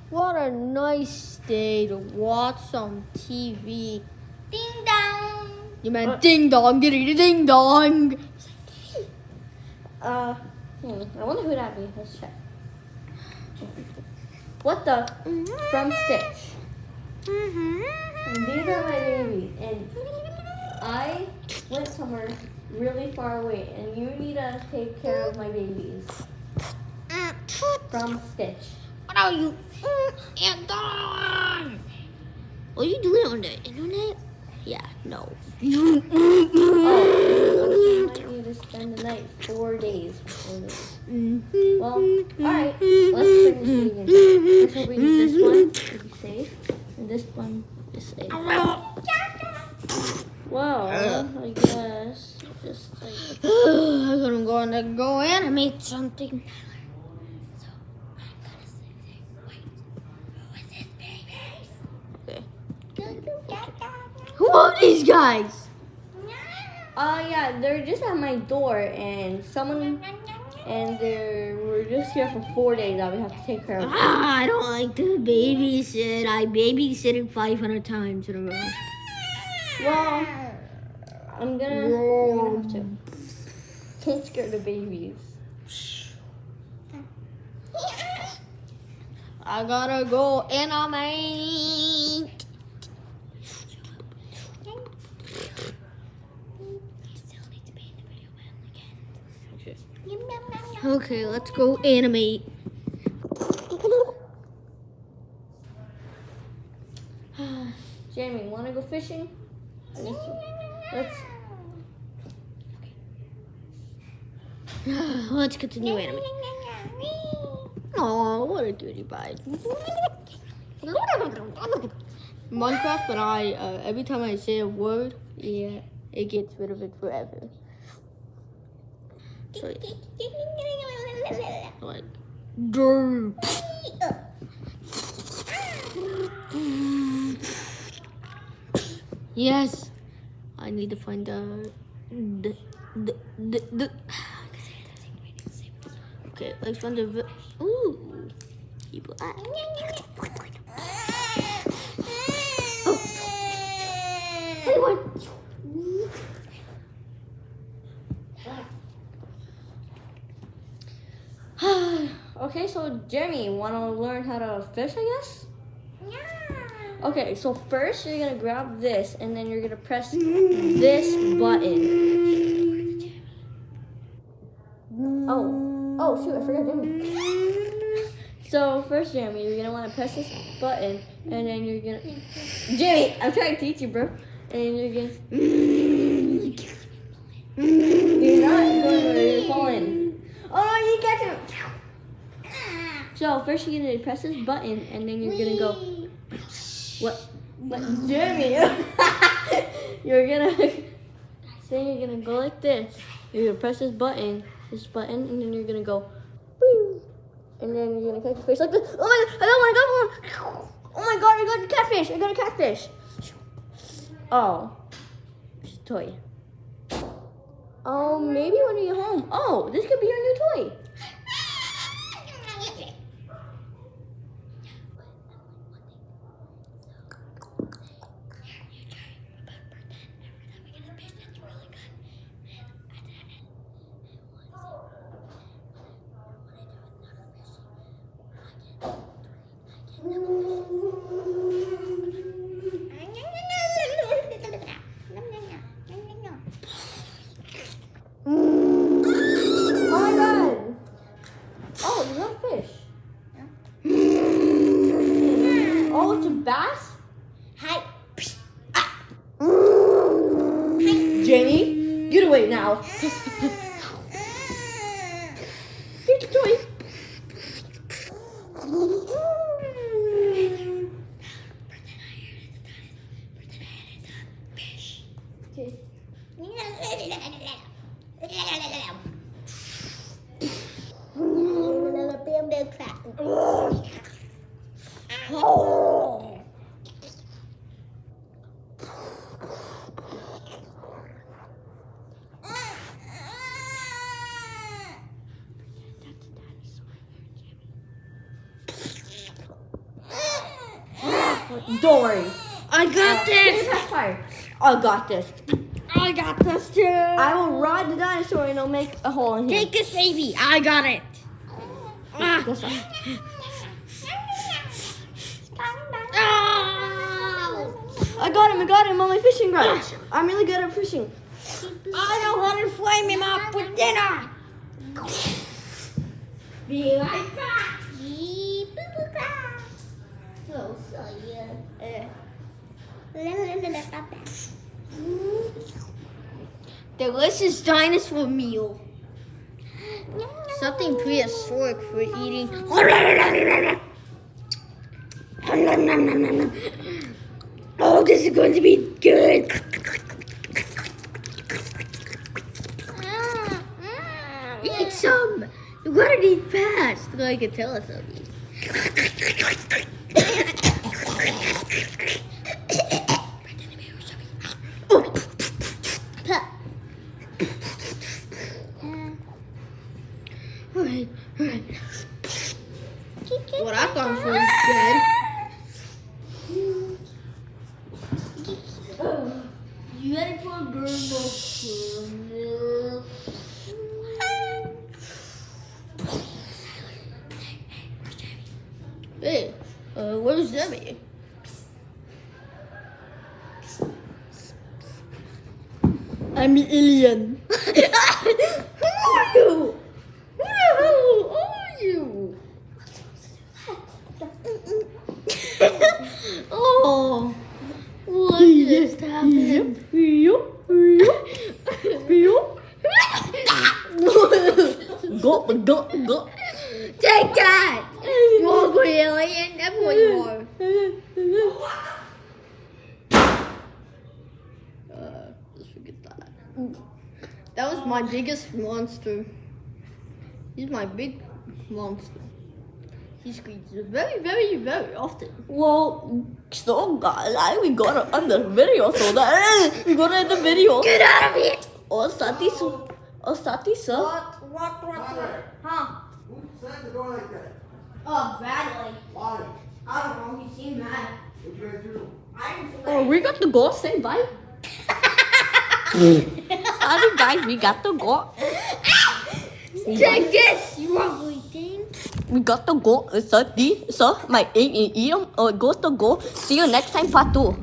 What a nice day to watch some TV. Ding dong. You meant ding dong, diddly ding dong. I wonder who that be. Let's check. What the? From Stitch. And these are my babies. And I went somewhere really far away. And you need to take care of my babies. From Stitch. What are you? What are you doing on the internet? Yeah, no. Oh, you might need to spend the night 4 days before this. Well, alright, let's finish eating. This will be this one to be safe, and this one is safe. Well, I guess just like I'm gonna go animate something. Okay. Who are these guys? yeah, they're just at my door, and we're just here for 4 days that we have to take care of. I don't like to babysit. I babysitted 500 times in a row. Well, I'm gonna have to. Don't scare the babies. I gotta go animate. Okay, let's go animate. Jamie, wanna go fishing? Let's. Let's continue animating. Oh, what a cutie pie. Minecraft, but every time I say a word, yeah, it gets rid of it forever. So, like, derp. Yes, I need to find the. Okay, let's find the. Ooh, people. Okay, so Jeremy, wanna learn how to fish, I guess? Yeah. Okay, so first you're gonna grab this, and then you're gonna press this button. Oh shoot, I forgot Jeremy. So first, Jeremy, you're gonna wanna press this button, and then you're gonna. Jeremy, I'm trying to teach you, bro. And you're gonna. You're not going where you're falling. Oh, you got him. So first you're gonna press this button, and then you're gonna go. What, Jeremy? You're gonna. Then you're gonna go like this. You're gonna press this button, and then you're gonna go. Woo, and then you're gonna catch the fish like this. Oh my god! I got one! Oh my god! I got a catfish! I got a catfish! Oh, it's a toy. Oh, maybe when we get home. Oh, this could be your new toy. Oh, it's a bass? Hi. Jamie, get away now. Here's the toy. Okay. Oh. Don't worry. I got Here's this. fire. I got this. I got this too. I will ride the dinosaur and I'll make a hole in here. Take this, baby. I got it. Ah. This one. Oh. I got him on my fishing rod. I'm really good at fishing. I know how to flame him up with dinner. Be right back. Delicious dinosaur meal. Something prehistoric for eating. Oh, this is going to be good. Eat some. You gotta eat fast. I can tell us something. Alright. What I thought was dead. You ready for a girl? Hey, where's Debbie? I'm the alien. Who are you? Who the hell are you? Oh, what just happened? Go. Take that! You ugly alien, that's what you are. Let's forget that. That was my biggest monster. He's my big monster. He screams very, very, very often. Well, so guys, we got it on the video, so that we got it in the video. Get out of here! Osati, sir. What? Huh? Who slammed the door like that? Oh, Bradley. Why? I don't know, he seemed mad. What'd you guys do? I didn't feel Oh, we got to go. Say bye. Sorry, guys, we got to go. Take this, you ugly thing. We got to go. So, my go to go. See you next time, part 2.